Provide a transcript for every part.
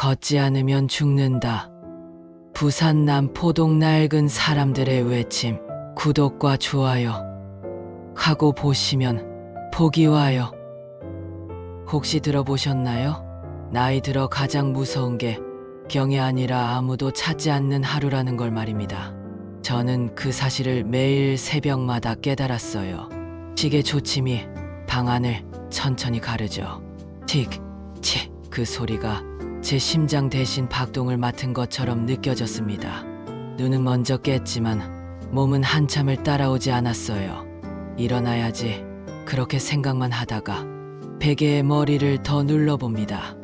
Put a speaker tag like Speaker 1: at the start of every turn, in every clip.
Speaker 1: 걷지 않으면 죽는다. 부산 남포동 낡은 사람들의 외침. 구독과 좋아요 하고 보시면 복이 와요. 혹시 들어보셨나요? 나이 들어 가장 무서운 게 경이 아니라 아무도 찾지 않는 하루라는 걸 말입니다. 저는 그 사실을 매일 새벽마다 깨달았어요. 시계 초침이 방 안을 천천히 가르죠. 틱, 틱. 그 소리가 제 심장 대신 박동을 맡은 것처럼 느껴졌습니다. 눈은 먼저 깼지만 몸은 한참을 따라오지 않았어요. 일어나야지 그렇게 생각만 하다가 베개에 머리를 더 눌러봅니다.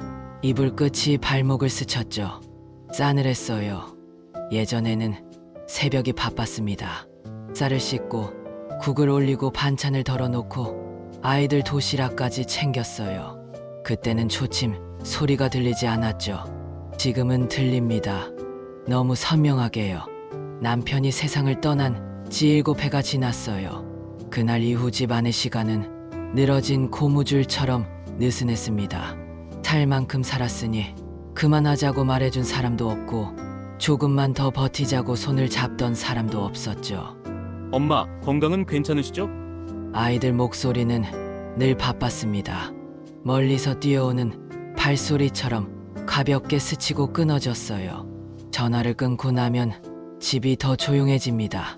Speaker 1: 이불 끝이 발목을 스쳤죠. 싸늘했어요. 예전에는 새벽이 바빴습니다. 쌀을 씻고 국을 올리고 반찬을 덜어놓고 아이들 도시락까지 챙겼어요. 그때는 초침 소리가 들리지 않았죠. 지금은 들립니다. 너무 선명하게요. 남편이 세상을 떠난 지 7회가 지났어요. 그날 이후 집안의 시간은 늘어진 고무줄처럼 느슨했습니다. 살 만큼 살았으니 그만하자고 말해준 사람도 없고 조금만 더 버티자고 손을 잡던 사람도 없었죠.
Speaker 2: 엄마, 건강은 괜찮으시죠?
Speaker 1: 아이들 목소리는 늘 바빴습니다. 멀리서 뛰어오는 발소리처럼 가볍게 스치고 끊어졌어요. 전화를 끊고 나면 집이 더 조용해집니다.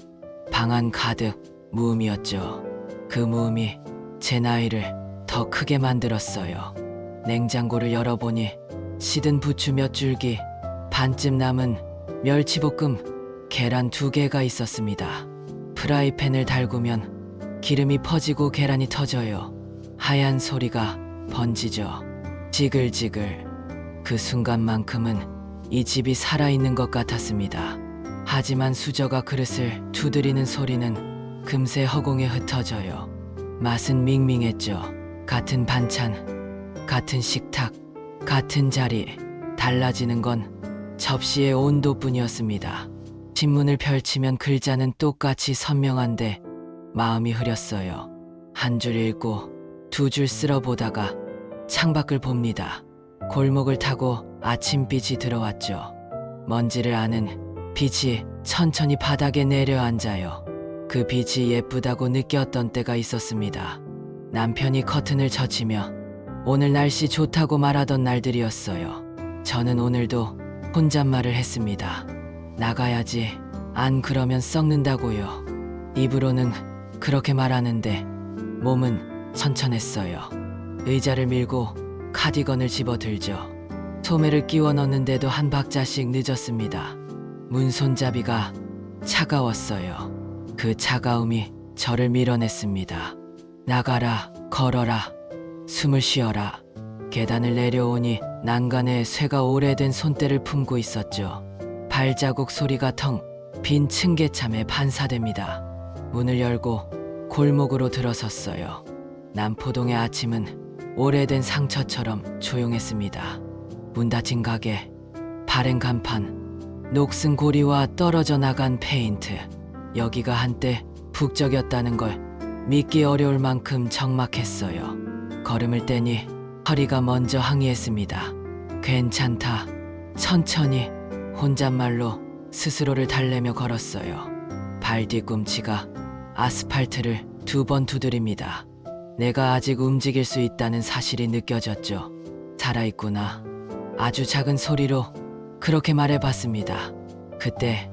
Speaker 1: 방 안 가득 무음이었죠. 그 무음이 제 나이를 더 크게 만들었어요. 냉장고를 열어보니 시든 부추 몇 줄기, 반쯤 남은 멸치볶음, 계란 2개가 있었습니다. 프라이팬을 달구면 기름이 퍼지고 계란이 터져요. 하얀 소리가 번지죠. 지글지글. 그 순간만큼은 이 집이 살아있는 것 같았습니다. 하지만 수저가 그릇을 두드리는 소리는 금세 허공에 흩어져요. 맛은 밍밍했죠. 같은 반찬, 같은 식탁, 같은 자리. 달라지는 건 접시의 온도뿐이었습니다. 신문을 펼치면 글자는 똑같이 선명한데 마음이 흐렸어요. 한 줄 읽고 2줄 쓸어보다가 창밖을 봅니다. 골목을 타고 아침빛이 들어왔죠. 먼지를 아는 빛이 천천히 바닥에 내려앉아요. 그 빛이 예쁘다고 느꼈던 때가 있었습니다. 남편이 커튼을 젖히며 오늘 날씨 좋다고 말하던 날들이었어요. 저는 오늘도 혼잣말을 했습니다. 나가야지. 안 그러면 썩는다고요. 입으로는 그렇게 말하는데 몸은 천천했어요. 의자를 밀고 카디건을 집어들죠. 소매를 끼워 넣는데도 한 박자씩 늦었습니다. 문 손잡이가 차가웠어요. 그 차가움이 저를 밀어냈습니다. 나가라, 걸어라, 숨을 쉬어라. 계단을 내려오니 난간에 쇠가 오래된 손대를 품고 있었죠. 발자국 소리가 텅 빈 층계참에 반사됩니다. 문을 열고 골목으로 들어섰어요. 남포동의 아침은 오래된 상처처럼 조용했습니다. 문 닫힌 가게, 발행 간판, 녹슨 고리와 떨어져 나간 페인트. 여기가 한때 북적였다는 걸 믿기 어려울 만큼 적막했어요. 걸음을 떼니 허리가 먼저 항의했습니다. 괜찮다. 천천히. 혼잣말로 스스로를 달래며 걸었어요. 발 뒤꿈치가 아스팔트를 2번 두드립니다. 내가 아직 움직일 수 있다는 사실이 느껴졌죠. 살아있구나. 아주 작은 소리로 그렇게 말해봤습니다. 그때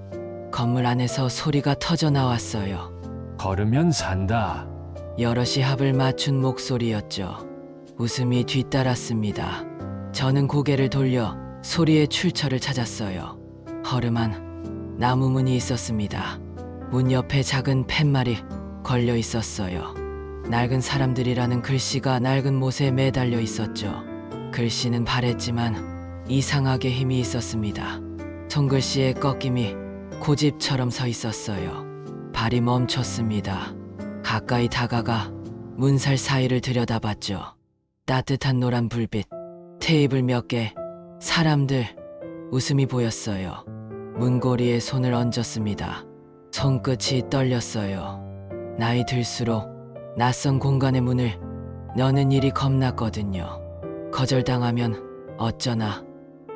Speaker 1: 건물 안에서 소리가 터져 나왔어요.
Speaker 3: 걸으면 산다.
Speaker 1: 여럿이 합을 맞춘 목소리였죠. 웃음이 뒤따랐습니다. 저는 고개를 돌려 소리의 출처를 찾았어요. 허름한 나무 문이 있었습니다. 문 옆에 작은 팻말이 걸려 있었어요. 낡은 사람들이라는 글씨가 낡은 못에 매달려 있었죠. 글씨는 바랬지만 이상하게 힘이 있었습니다. 손글씨의 꺾임이 고집처럼 서 있었어요. 발이 멈췄습니다. 가까이 다가가 문살 사이를 들여다봤죠. 따뜻한 노란 불빛, 테이블 몇 개, 사람들, 웃음이 보였어요. 문고리에 손을 얹었습니다. 손끝이 떨렸어요. 나이 들수록 낯선 공간의 문을 여는 일이 겁났거든요. 거절당하면 어쩌나,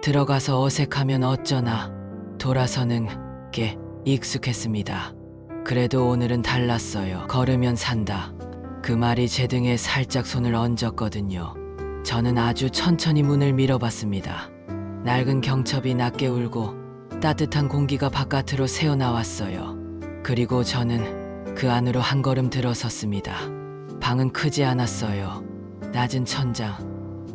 Speaker 1: 들어가서 어색하면 어쩌나 돌아서는 게 익숙했습니다. 그래도 오늘은 달랐어요. 걸으면 산다. 그 말이 제 등에 살짝 손을 얹었거든요. 저는 아주 천천히 문을 밀어봤습니다. 낡은 경첩이 낮게 울고 따뜻한 공기가 바깥으로 새어나왔어요. 그리고 저는 그 안으로 한 걸음 들어섰습니다. 방은 크지 않았어요. 낮은 천장,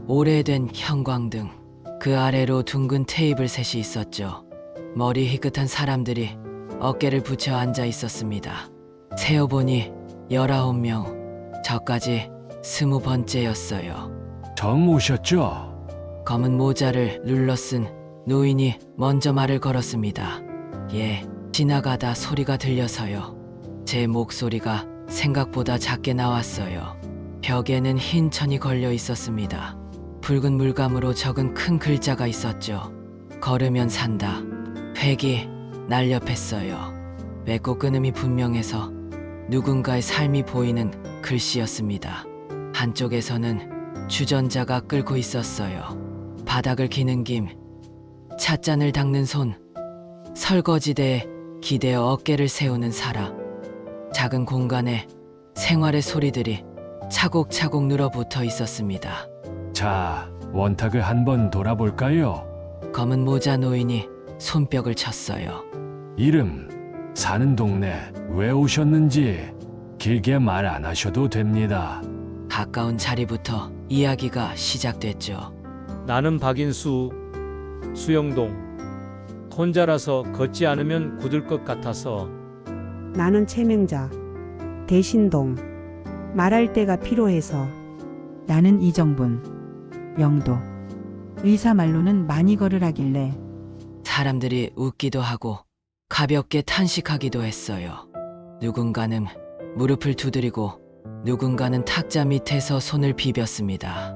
Speaker 1: 오래된 형광등, 그 아래로 둥근 테이블 셋이 있었죠. 머리 희끗한 사람들이 어깨를 붙여 앉아 있었습니다. 세어보니 19명, 저까지 20번째였어요.
Speaker 3: 정 오셨죠?
Speaker 1: 검은 모자를 눌러 쓴 노인이 먼저 말을 걸었습니다. 예, 지나가다 소리가 들려서요. 제 목소리가 생각보다 작게 나왔어요. 벽에는 흰 천이 걸려 있었습니다. 붉은 물감으로 적은 큰 글자가 있었죠. 걸으면 산다. 획이 날렵했어요. 맺고 끊음이 분명해서 누군가의 삶이 보이는 글씨였습니다. 한쪽에서는 주전자가 끓고 있었어요. 바닥을 기는 김, 찻잔을 닦는 손, 설거지대에 기대어 어깨를 세우는 사람. 작은 공간에 생활의 소리들이 차곡차곡 늘어붙어 있었습니다.
Speaker 3: 자, 원탁을 한번 돌아볼까요?
Speaker 1: 검은 모자 노인이 손뼉을 쳤어요.
Speaker 3: 이름, 사는 동네, 왜 오셨는지 길게 말 안 하셔도 됩니다.
Speaker 1: 가까운 자리부터 이야기가 시작됐죠.
Speaker 4: 나는 박인수, 수영동. 혼자라서 걷지 않으면 굳을 것 같아서.
Speaker 5: 나는 최명자, 대신동. 말할 때가 필요해서.
Speaker 6: 나는 이정분, 영도. 의사 말로는 많이 걸으라길래.
Speaker 1: 사람들이 웃기도 하고 가볍게 탄식하기도 했어요. 누군가는 무릎을 두드리고 누군가는 탁자 밑에서 손을 비볐습니다.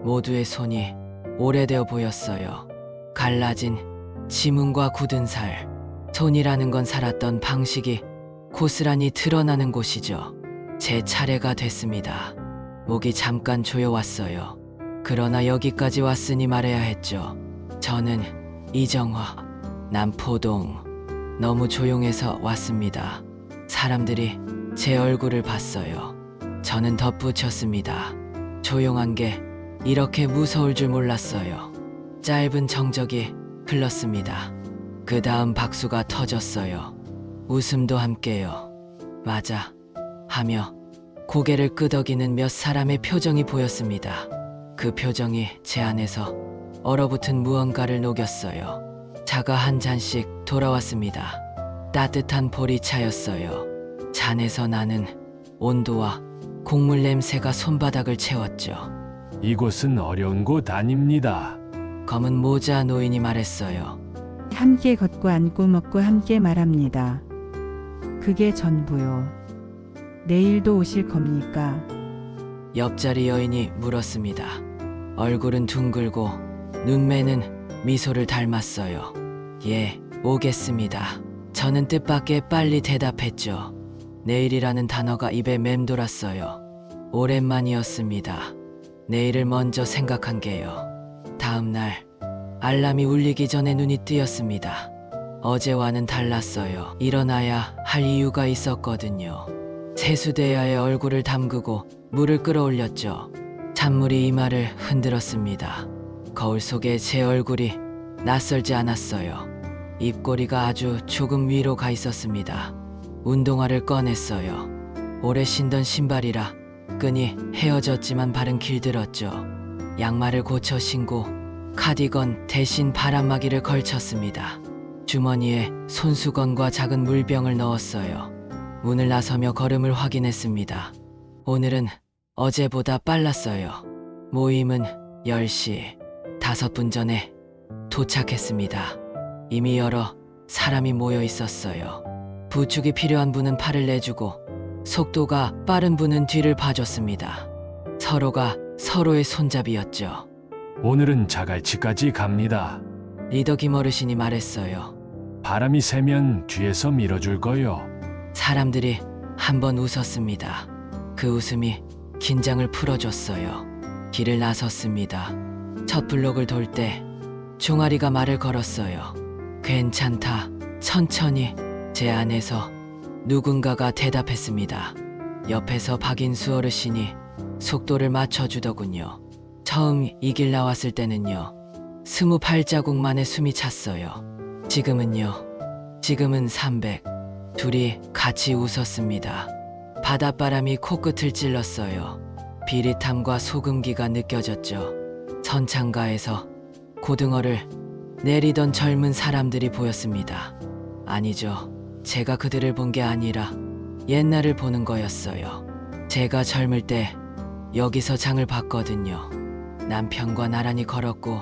Speaker 1: 모두의 손이 오래되어 보였어요. 갈라진 지문과 굳은 살, 손이라는 건 살았던 방식이 고스란히 드러나는 곳이죠. 제 차례가 됐습니다. 목이 잠깐 조여왔어요. 그러나 여기까지 왔으니 말해야 했죠. 저는 이정화, 남포동. 너무 조용해서 왔습니다. 사람들이 제 얼굴을 봤어요. 저는 덧붙였습니다. 조용한 게 이렇게 무서울 줄 몰랐어요. 짧은 정적이 흘렀습니다. 그 다음 박수가 터졌어요. 웃음도 함께요. 맞아. 하며 고개를 끄덕이는 몇 사람의 표정이 보였습니다. 그 표정이 제 안에서 얼어붙은 무언가를 녹였어요. 차가 한 잔씩 돌아왔습니다. 따뜻한 보리차였어요. 잔에서 나는 온도와 곡물 냄새가 손바닥을 채웠죠.
Speaker 3: 이곳은 어려운 곳 아닙니다.
Speaker 1: 검은 모자 노인이 말했어요.
Speaker 6: 함께 걷고 앉고 먹고 함께 말합니다. 그게 전부요. 내일도 오실 겁니까?
Speaker 1: 옆자리 여인이 물었습니다. 얼굴은 둥글고 눈매는 미소를 닮았어요. 예, 오겠습니다. 저는 뜻밖의 빨리 대답했죠. 내일이라는 단어가 입에 맴돌았어요. 오랜만이었습니다. 내일을 먼저 생각한 게요. 다음 날 알람이 울리기 전에 눈이 뜨였습니다. 어제와는 달랐어요. 일어나야 할 이유가 있었거든요. 세수대야에 얼굴을 담그고 물을 끌어올렸죠. 찬물이 이마를 흔들었습니다. 거울 속에 제 얼굴이 낯설지 않았어요. 입꼬리가 아주 조금 위로 가 있었습니다. 운동화를 꺼냈어요. 오래 신던 신발이라 끈이 헤어졌지만 발은 길들었죠. 양말을 고쳐 신고 카디건 대신 바람막이를 걸쳤습니다. 주머니에 손수건과 작은 물병을 넣었어요. 문을 나서며 걸음을 확인했습니다. 오늘은 어제보다 빨랐어요. 모임은 10시. 5분 전에 도착했습니다. 이미 여러 사람이 모여 있었어요. 부축이 필요한 분은 팔을 내주고 속도가 빠른 분은 뒤를 봐줬습니다. 서로가 서로의 손잡이였죠.
Speaker 3: 오늘은 자갈치까지 갑니다.
Speaker 1: 리더 김어르신이 말했어요.
Speaker 3: 바람이 세면 뒤에서 밀어줄 거요.
Speaker 1: 사람들이 한번 웃었습니다. 그 웃음이 긴장을 풀어줬어요. 길을 나섰습니다. 첫 블록을 돌 때 종아리가 말을 걸었어요. 괜찮다. 천천히. 제 안에서 누군가가 대답했습니다. 옆에서 박인수 어르신이 속도를 맞춰주더군요. 처음 이 길 나왔을 때는요. 28자국 만에 숨이 찼어요. 지금은 300. 둘이 같이 웃었습니다. 바닷바람이 코끝을 찔렀어요. 비릿함과 소금기가 느껴졌죠. 선창가에서 고등어를 내리던 젊은 사람들이 보였습니다. 아니죠. 제가 그들을 본 게 아니라 옛날을 보는 거였어요. 제가 젊을 때 여기서 장을 봤거든요. 남편과 나란히 걸었고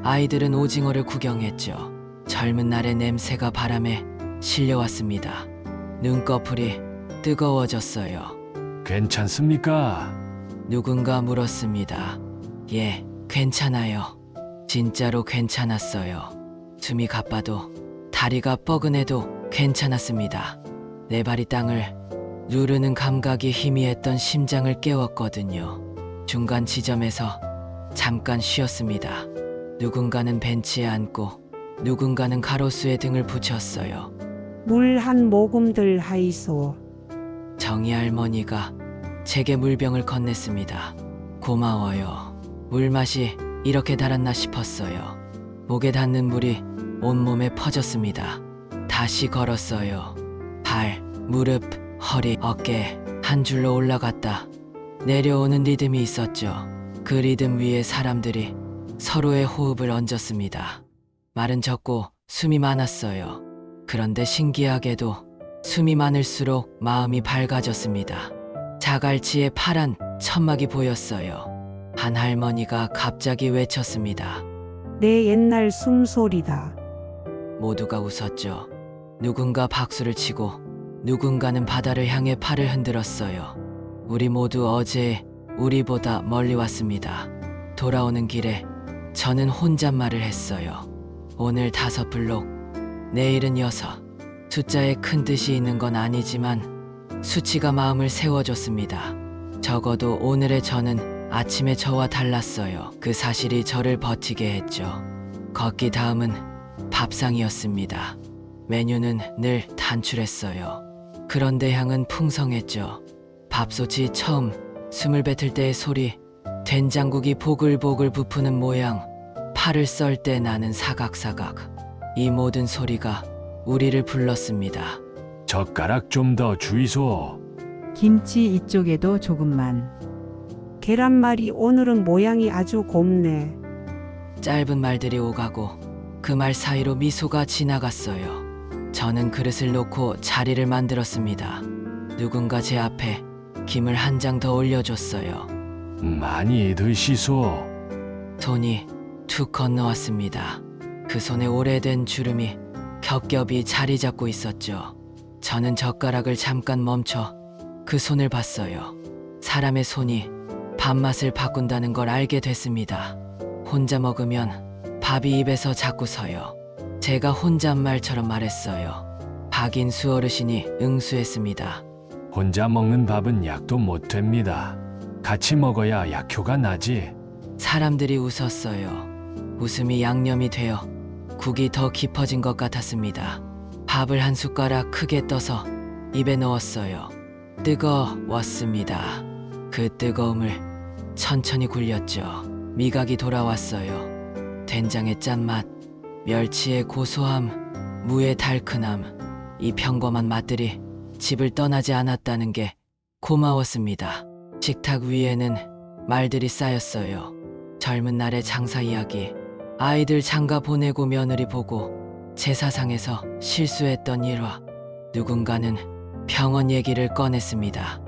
Speaker 1: 아이들은 오징어를 구경했죠. 젊은 날의 냄새가 바람에 실려왔습니다. 눈꺼풀이 뜨거워졌어요.
Speaker 3: 괜찮습니까?
Speaker 1: 누군가 물었습니다. 예, 괜찮아요. 진짜로 괜찮았어요. 숨이 가빠도 다리가 뻐근해도 괜찮았습니다. 내 발이 땅을 누르는 감각이 희미했던 심장을 깨웠거든요. 중간 지점에서 잠깐 쉬었습니다. 누군가는 벤치에 앉고 누군가는 가로수에 등을 붙였어요.
Speaker 5: 물 한 모금들 하이소.
Speaker 1: 정희 할머니가 제게 물병을 건넸습니다. 고마워요. 물맛이 이렇게 달았나 싶었어요. 목에 닿는 물이 온몸에 퍼졌습니다. 다시 걸었어요. 발, 무릎, 허리, 어깨 한 줄로 올라갔다 내려오는 리듬이 있었죠. 그 리듬 위에 사람들이 서로의 호흡을 얹었습니다. 말은 적고 숨이 많았어요. 그런데 신기하게도 숨이 많을수록 마음이 밝아졌습니다. 자갈치의 파란 천막이 보였어요. 한 할머니가 갑자기 외쳤습니다.
Speaker 5: 내 옛날 숨소리다.
Speaker 1: 모두가 웃었죠. 누군가 박수를 치고 누군가는 바다를 향해 팔을 흔들었어요. 우리 모두 어제 우리보다 멀리 왔습니다. 돌아오는 길에 저는 혼잣말을 했어요. 오늘 5블록, 내일은 6. 숫자에 큰 뜻이 있는 건 아니지만 수치가 마음을 세워줬습니다. 적어도 오늘의 저는 아침에 저와 달랐어요. 그 사실이 저를 버티게 했죠. 걷기 다음은 밥상이었습니다. 메뉴는 늘 단출했어요. 그런데 향은 풍성했죠. 밥솥이 처음 숨을 뱉을 때의 소리, 된장국이 보글보글 부푸는 모양, 파를 썰 때 나는 사각사각. 이 모든 소리가 우리를 불렀습니다.
Speaker 3: 젓가락 좀 더 주이소.
Speaker 6: 김치 이쪽에도 조금만.
Speaker 5: 계란말이 오늘은 모양이 아주 곱네.
Speaker 1: 짧은 말들이 오가고 그 말 사이로 미소가 지나갔어요. 저는 그릇을 놓고 자리를 만들었습니다. 누군가 제 앞에 김을 한 장 더 올려줬어요.
Speaker 3: 많이 드시소.
Speaker 1: 손이 툭 건너왔습니다. 그 손에 오래된 주름이 겹겹이 자리 잡고 있었죠. 저는 젓가락을 잠깐 멈춰 그 손을 봤어요. 사람의 손이 밥맛을 바꾼다는 걸 알게 됐습니다. 혼자 먹으면 밥이 입에서 자꾸 서요. 제가 혼잣말처럼 말했어요. 박인수 어르신이 응수했습니다.
Speaker 3: 혼자 먹는 밥은 약도 못 됩니다. 같이 먹어야 약효가 나지.
Speaker 1: 사람들이 웃었어요. 웃음이 양념이 되어 국이 더 깊어진 것 같았습니다. 밥을 한 숟가락 크게 떠서 입에 넣었어요. 뜨거웠습니다. 그 뜨거움을 천천히 굴렸죠. 미각이 돌아왔어요. 된장의 짠맛, 멸치의 고소함, 무의 달큰함, 이 평범한 맛들이 집을 떠나지 않았다는 게 고마웠습니다. 식탁 위에는 말들이 쌓였어요. 젊은 날의 장사 이야기, 아이들 장가 보내고 며느리 보고, 제사상에서 실수했던 일화, 누군가는 병원 얘기를 꺼냈습니다.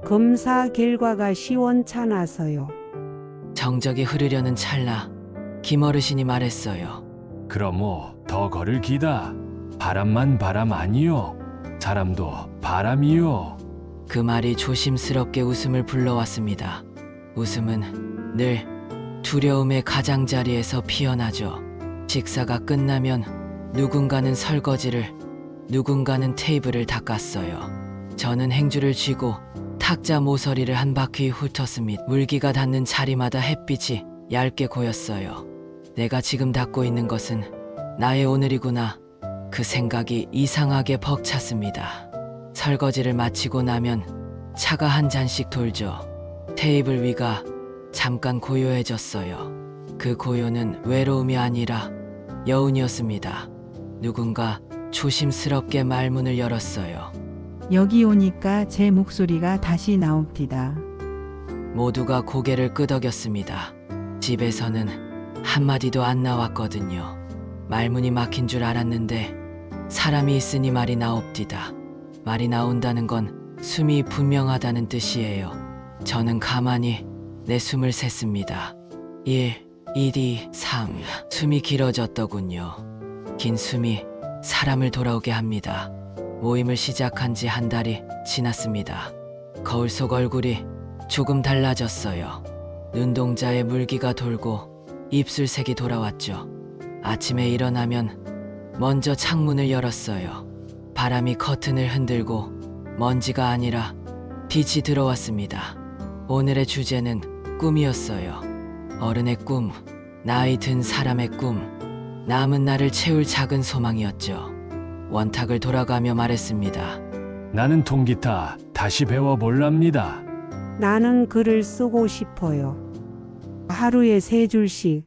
Speaker 5: 검사 결과가 시원찮아서요.
Speaker 1: 정적이 흐르려는 찰나 김어르신이 말했어요.
Speaker 3: 그러모 더 걸을 기다. 바람만 바람 아니요. 사람도 바람이요.
Speaker 1: 그 말이 조심스럽게 웃음을 불러왔습니다. 웃음은 늘 두려움의 가장자리에서 피어나죠. 식사가 끝나면 누군가는 설거지를, 누군가는 테이블을 닦았어요. 저는 행주를 쥐고 탁자 모서리를 한 바퀴 훑었습니다. 물기가 닿는 자리마다 햇빛이 얇게 고였어요. 내가 지금 닦고 있는 것은 나의 오늘이구나. 그 생각이 이상하게 벅찼습니다. 설거지를 마치고 나면 차가 한 잔씩 돌죠. 테이블 위가 잠깐 고요해졌어요. 그 고요는 외로움이 아니라 여운이었습니다. 누군가 조심스럽게 말문을 열었어요.
Speaker 6: 여기 오니까 제 목소리가 다시 나옵니다.
Speaker 1: 모두가 고개를 끄덕였습니다. 집에서는 한마디도 안 나왔거든요. 말문이 막힌 줄 알았는데 사람이 있으니 말이 나옵디다. 말이 나온다는 건 숨이 분명하다는 뜻이에요. 저는 가만히 내 숨을 셌습니다. 1, 2, 3. 숨이 길어졌더군요. 긴 숨이 사람을 돌아오게 합니다. 모임을 시작한 지 한 달이 지났습니다. 거울 속 얼굴이 조금 달라졌어요. 눈동자에 물기가 돌고 입술색이 돌아왔죠. 아침에 일어나면 먼저 창문을 열었어요. 바람이 커튼을 흔들고 먼지가 아니라 빛이 들어왔습니다. 오늘의 주제는 꿈이었어요. 어른의 꿈, 나이 든 사람의 꿈, 남은 날을 채울 작은 소망이었죠. 원탁을 돌아가며 말했습니다.
Speaker 3: 나는 통기타 다시 배워볼랍니다.
Speaker 5: 나는 글을 쓰고 싶어요. 하루에 3줄씩.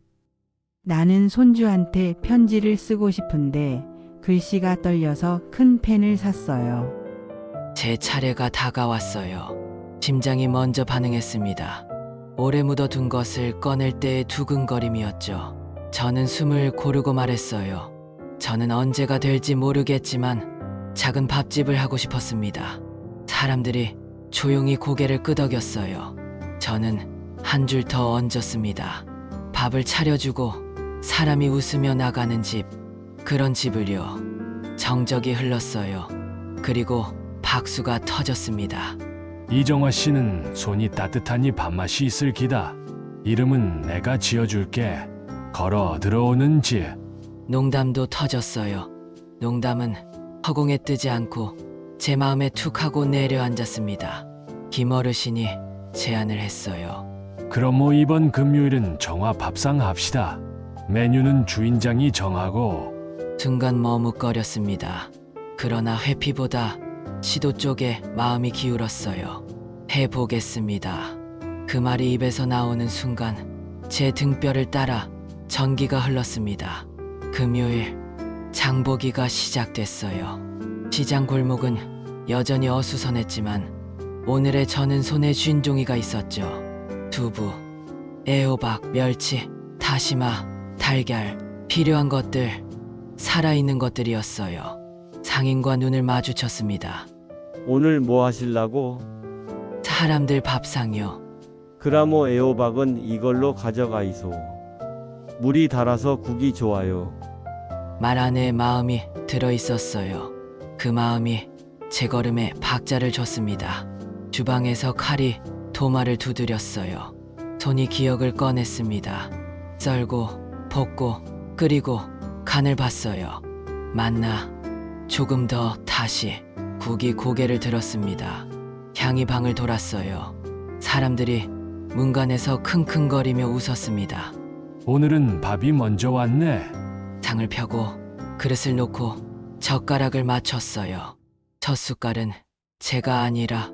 Speaker 6: 나는 손주한테 편지를 쓰고 싶은데 글씨가 떨려서 큰 펜을 샀어요.
Speaker 1: 제 차례가 다가왔어요. 심장이 먼저 반응했습니다. 오래 묻어둔 것을 꺼낼 때의 두근거림이었죠. 저는 숨을 고르고 말했어요. 저는 언제가 될지 모르겠지만 작은 밥집을 하고 싶었습니다. 사람들이 조용히 고개를 끄덕였어요. 저는 한 줄 더 얹었습니다. 밥을 차려주고 사람이 웃으며 나가는 집, 그런 집을요. 정적이 흘렀어요. 그리고 박수가 터졌습니다.
Speaker 3: 이정화 씨는 손이 따뜻하니 밥맛이 있을 기다. 이름은 내가 지어줄게. 걸어 들어오는 집.
Speaker 1: 농담도 터졌어요. 농담은 허공에 뜨지 않고 제 마음에 툭 하고 내려앉았습니다. 김어르신이 제안을 했어요.
Speaker 3: 그럼 뭐 이번 금요일은 정화 밥상 합시다. 메뉴는 주인장이 정하고.
Speaker 1: 순간 머뭇거렸습니다. 그러나 회피보다 시도 쪽에 마음이 기울었어요. 해보겠습니다. 그 말이 입에서 나오는 순간 제 등뼈를 따라 전기가 흘렀습니다. 금요일 장보기가 시작됐어요. 시장 골목은 여전히 어수선했지만 오늘의 저는 손에 쥔 종이가 있었죠. 두부, 애호박, 멸치, 다시마, 달걀, 필요한 것들, 살아있는 것들이었어요. 상인과 눈을 마주쳤습니다.
Speaker 7: 오늘 뭐 하실라고?
Speaker 1: 사람들 밥상이요.
Speaker 7: 그라모 애호박은 이걸로 가져가이소. 물이 달아서 국이 좋아요.
Speaker 1: 말 안에 마음이 들어있었어요. 그 마음이 제 걸음에 박자를 줬습니다. 주방에서 칼이 도마를 두드렸어요. 손이 기억을 꺼냈습니다. 썰고 볶고 끓이고 간을 봤어요. 맞나? 조금 더 다시. 국이 고개를 들었습니다. 향이 방을 돌았어요. 사람들이 문간에서 킁킁거리며 웃었습니다.
Speaker 3: 오늘은 밥이 먼저 왔네.
Speaker 1: 상을 펴고 그릇을 놓고 젓가락을 맞췄어요. 첫 숟갈은 제가 아니라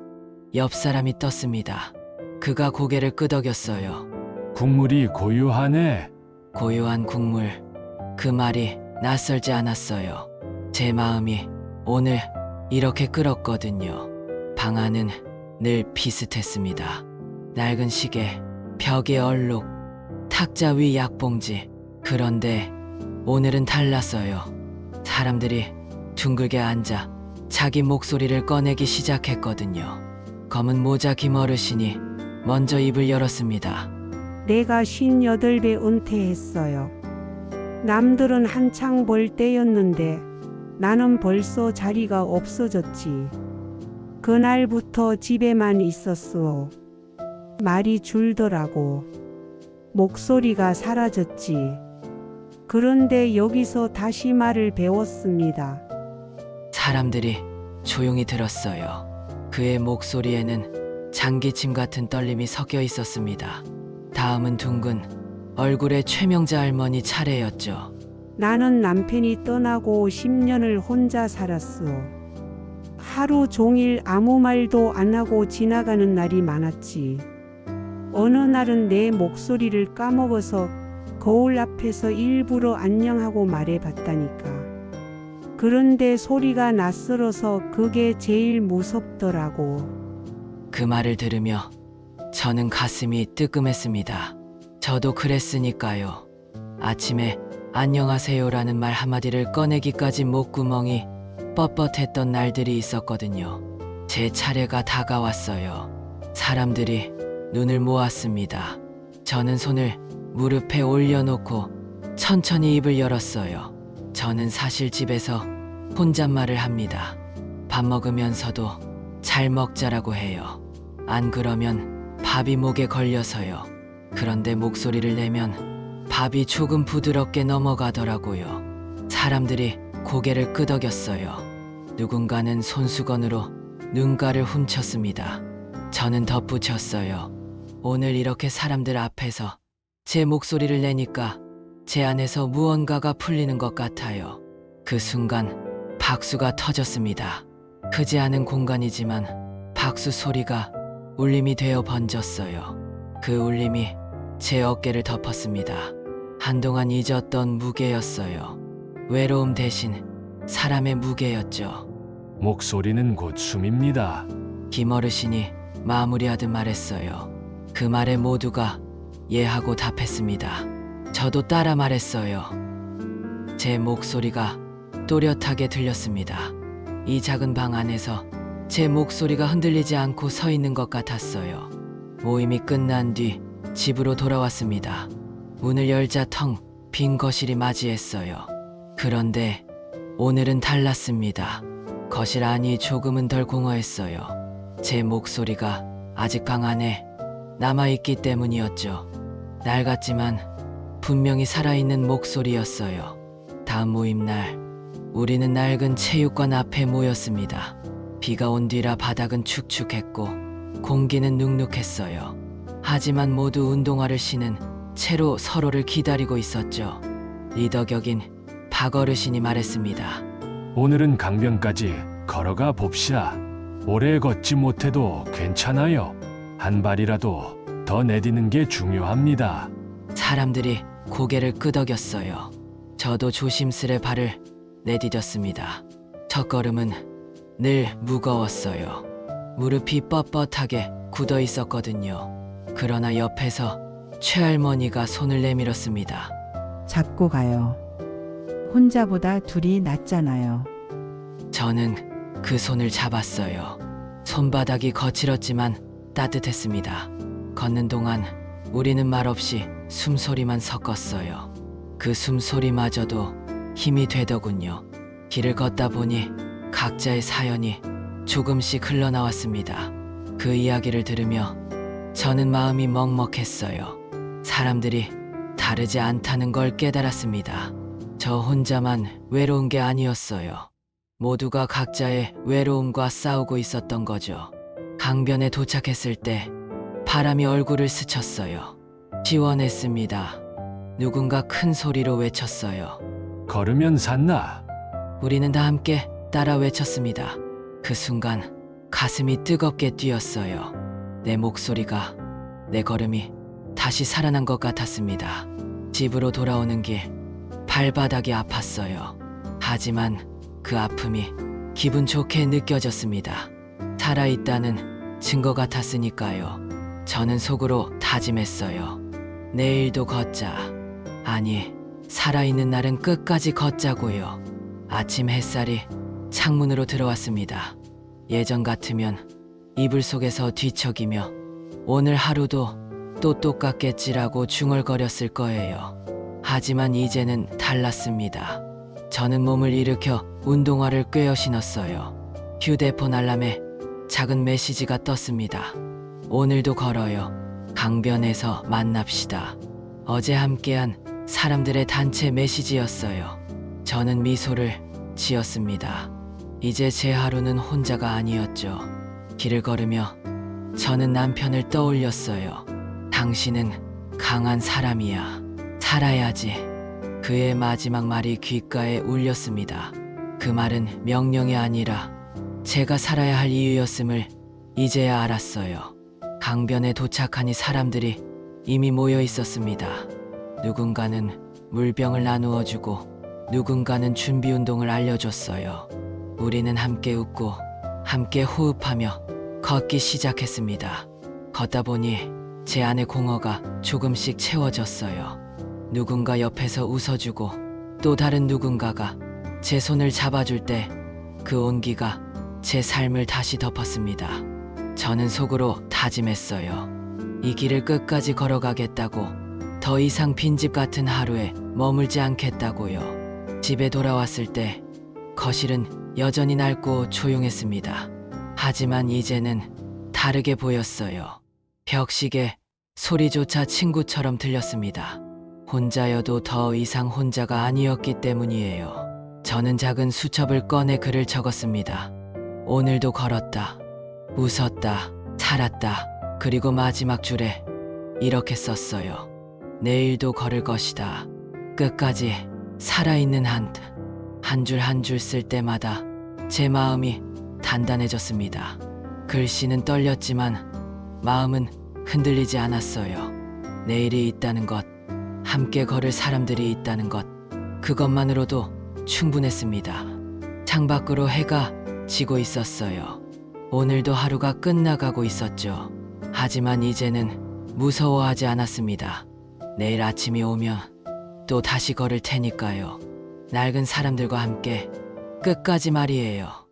Speaker 1: 옆 사람이 떴습니다. 그가 고개를 끄덕였어요.
Speaker 3: 국물이 고유하네.
Speaker 1: 고요한 국물. 그 말이 낯설지 않았어요. 제 마음이 오늘 이렇게 끓었거든요. 방 안은 늘 비슷했습니다. 낡은 시계, 벽에 얼룩, 탁자 위 약봉지. 그런데 오늘은 달랐어요. 사람들이 둥글게 앉아 자기 목소리를 꺼내기 시작했거든요. 검은 모자 김어르신이 먼저 입을 열었습니다.
Speaker 5: 내가 58배 은퇴했어요. 남들은 한창 벌 때였는데 나는 벌써 자리가 없어졌지. 그날부터 집에만 있었어. 말이 줄더라고. 목소리가 사라졌지. 그런데 여기서 다시 말을 배웠습니다.
Speaker 1: 사람들이 조용히 들었어요. 그의 목소리에는 장기침 같은 떨림이 섞여 있었습니다. 다음은 둥근 얼굴에 최명자 할머니 차례였죠.
Speaker 5: 나는 남편이 떠나고 10년을 혼자 살았어. 하루 종일 아무 말도 안 하고 지나가는 날이 많았지. 어느 날은 내 목소리를 까먹어서 거울 앞에서 일부러 안녕하고 말해봤다니까. 그런데 소리가 낯설어서 그게 제일 무섭더라고.
Speaker 1: 그 말을 들으며 저는 가슴이 뜨끔했습니다. 저도 그랬으니까요. 아침에 안녕하세요라는 말 한마디를 꺼내기까지 목구멍이 뻣뻣했던 날들이 있었거든요. 제 차례가 다가왔어요. 사람들이 눈을 모았습니다. 저는 손을 무릎에 올려놓고 천천히 입을 열었어요. 저는 사실 집에서 혼잣말을 합니다. 밥 먹으면서도 잘 먹자라고 해요. 안 그러면 밥이 목에 걸려서요. 그런데 목소리를 내면 밥이 조금 부드럽게 넘어가더라고요. 사람들이 고개를 끄덕였어요. 누군가는 손수건으로 눈가를 훔쳤습니다. 저는 덧붙였어요. 오늘 이렇게 사람들 앞에서 제 목소리를 내니까 제 안에서 무언가가 풀리는 것 같아요. 그 순간 박수가 터졌습니다. 크지 않은 공간이지만 박수 소리가 울림이 되어 번졌어요. 그 울림이 제 어깨를 덮었습니다. 한동안 잊었던 무게였어요. 외로움 대신 사람의 무게였죠.
Speaker 3: 목소리는 곧 숨입니다.
Speaker 1: 김어르신이 마무리하듯 말했어요. 그 말에 모두가 예 하고 답했습니다. 저도 따라 말했어요. 제 목소리가 또렷하게 들렸습니다. 이 작은 방 안에서 제 목소리가 흔들리지 않고 서 있는 것 같았어요. 모임이 끝난 뒤 집으로 돌아왔습니다. 문을 열자 텅 빈 거실이 맞이했어요. 그런데 오늘은 달랐습니다. 거실 안이 조금은 덜 공허했어요. 제 목소리가 아직 방 안에 남아있기 때문이었죠. 낡았지만 분명히 살아있는 목소리였어요. 다음 모임 날 우리는 낡은 체육관 앞에 모였습니다. 비가 온 뒤라 바닥은 축축했고 공기는 눅눅했어요. 하지만 모두 운동화를 신은 채로 서로를 기다리고 있었죠. 리더 격인 박어르신이 말했습니다.
Speaker 3: 오늘은 강변까지 걸어가 봅시다. 오래 걷지 못해도 괜찮아요. 한 발이라도 더 내디는 게 중요합니다.
Speaker 1: 사람들이 고개를 끄덕였어요. 저도 조심스레 발을 내디뎠습니다. 첫 걸음은 늘 무거웠어요. 무릎이 뻣뻣하게 굳어 있었거든요. 그러나 옆에서 최할머니가 손을 내밀었습니다.
Speaker 6: 잡고 가요. 혼자보다 둘이 낫잖아요.
Speaker 1: 저는 그 손을 잡았어요. 손바닥이 거칠었지만 따뜻했습니다. 걷는 동안 우리는 말없이 숨소리만 섞었어요. 그 숨소리마저도 힘이 되더군요. 길을 걷다 보니 각자의 사연이 조금씩 흘러나왔습니다. 그 이야기를 들으며 저는 마음이 먹먹했어요. 사람들이 다르지 않다는 걸 깨달았습니다. 저 혼자만 외로운 게 아니었어요. 모두가 각자의 외로움과 싸우고 있었던 거죠. 강변에 도착했을 때 바람이 얼굴을 스쳤어요. 시원했습니다. 누군가 큰 소리로 외쳤어요.
Speaker 3: 걸으면 산나.
Speaker 1: 우리는 다 함께 따라 외쳤습니다. 그 순간 가슴이 뜨겁게 뛰었어요. 내 목소리가, 내 걸음이 다시 살아난 것 같았습니다. 집으로 돌아오는 길 발바닥이 아팠어요. 하지만 그 아픔이 기분 좋게 느껴졌습니다. 살아있다는 증거 같았으니까요. 저는 속으로 다짐했어요. 내일도 걷자. 아니, 살아있는 날은 끝까지 걷자고요. 아침 햇살이 창문으로 들어왔습니다. 예전 같으면 이불 속에서 뒤척이며 오늘 하루도 또 똑같겠지라고 중얼거렸을 거예요. 하지만 이제는 달랐습니다. 저는 몸을 일으켜 운동화를 꿰어 신었어요. 휴대폰 알람에 작은 메시지가 떴습니다. 오늘도 걸어요. 강변에서 만납시다. 어제 함께한 사람들의 단체 메시지였어요. 저는 미소를 지었습니다. 이제 제 하루는 혼자가 아니었죠. 길을 걸으며 저는 남편을 떠올렸어요. 당신은 강한 사람이야. 살아야지. 그의 마지막 말이 귓가에 울렸습니다. 그 말은 명령이 아니라 제가 살아야 할 이유였음을 이제야 알았어요. 강변에 도착하니 사람들이 이미 모여 있었습니다. 누군가는 물병을 나누어 주고 누군가는 준비 운동을 알려줬어요. 우리는 함께 웃고 함께 호흡하며 걷기 시작했습니다. 걷다 보니 제 안의 공허가 조금씩 채워졌어요. 누군가 옆에서 웃어주고 또 다른 누군가가 제 손을 잡아줄 때 그 온기가 제 삶을 다시 덮었습니다. 저는 속으로 다짐했어요. 이 길을 끝까지 걸어가겠다고, 더 이상 빈집 같은 하루에 머물지 않겠다고요. 집에 돌아왔을 때 거실은 여전히 낡고 조용했습니다. 하지만 이제는 다르게 보였어요. 벽시계 소리조차 친구처럼 들렸습니다. 혼자여도 더 이상 혼자가 아니었기 때문이에요. 저는 작은 수첩을 꺼내 글을 적었습니다. 오늘도 걸었다. 웃었다. 살았다. 그리고 마지막 줄에 이렇게 썼어요. 내일도 걸을 것이다. 끝까지 살아있는 한 줄 한 줄 쓸 때마다 제 마음이 단단해졌습니다. 글씨는 떨렸지만 마음은 흔들리지 않았어요. 내일이 있다는 것, 함께 걸을 사람들이 있다는 것, 그것만으로도 충분했습니다. 창밖으로 해가 지고 있었어요. 오늘도 하루가 끝나가고 있었죠. 하지만 이제는 무서워하지 않았습니다. 내일 아침이 오면 또 다시 걸을 테니까요. 낡은 사람들과 함께 끝까지 말이에요.